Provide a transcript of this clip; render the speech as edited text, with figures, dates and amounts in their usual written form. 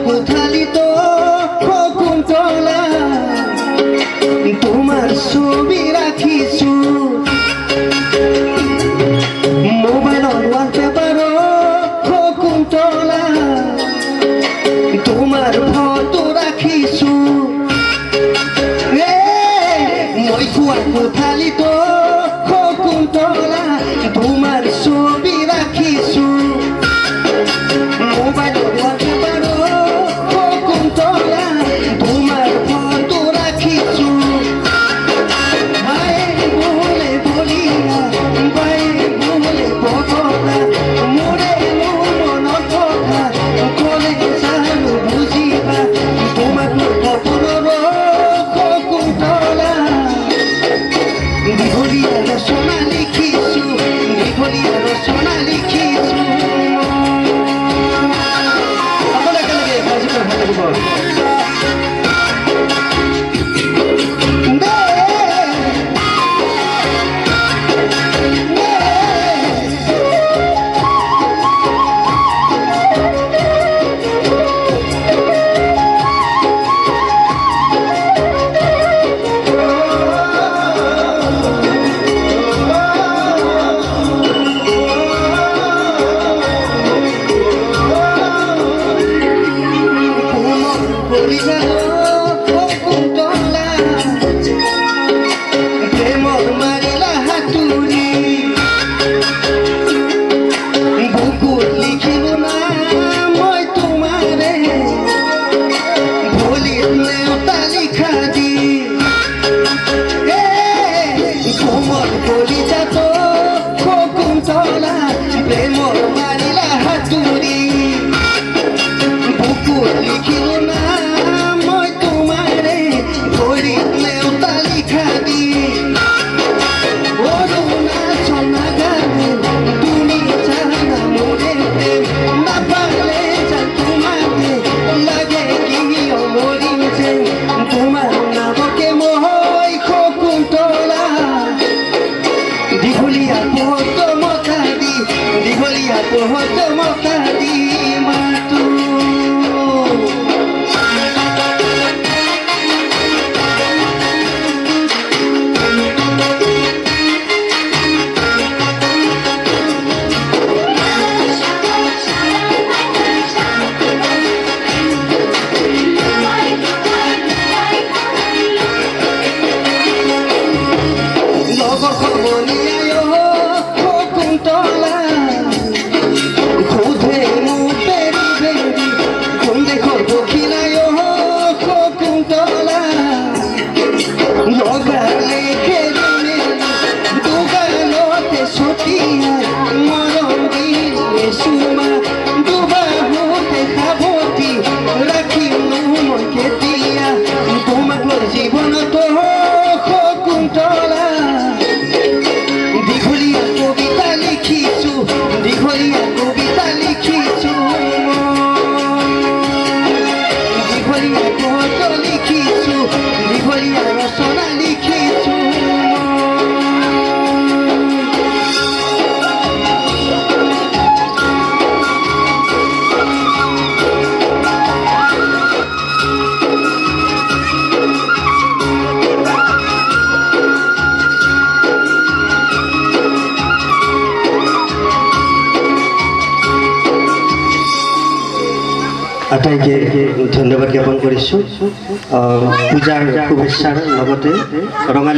কোঠালিত শকুন্তলা তোমাৰ ছবি ৰাখিছো মোবাইলৰ ৱালপেপাৰত শকুন্তলা তোমাৰ ফটো ৰাখিছো মই খোৱা কোঠালিত শকুন্তলা তোমাৰ ছবি ৰাখিছো মোবাইলৰ ৱালপেপাৰত শকুন্তলা তোমাৰ ফটো ৰাখিছো বাই বোলে বলিয়া বাই বোলে পগলা মোৰে মনত কথা ক'লে জানো বুজিবা তোমাক সপোনৰ শকুন্তলা দীঘলীয়া ৰচনা লিখিছো দীঘলীয়া ৰচনা লিখিছো আটাইকে ধন্যবাদ জ্ঞাপন কৰিছোঁ পূজাৰ শুভেচ্ছাৰ লগতে ৰঙালী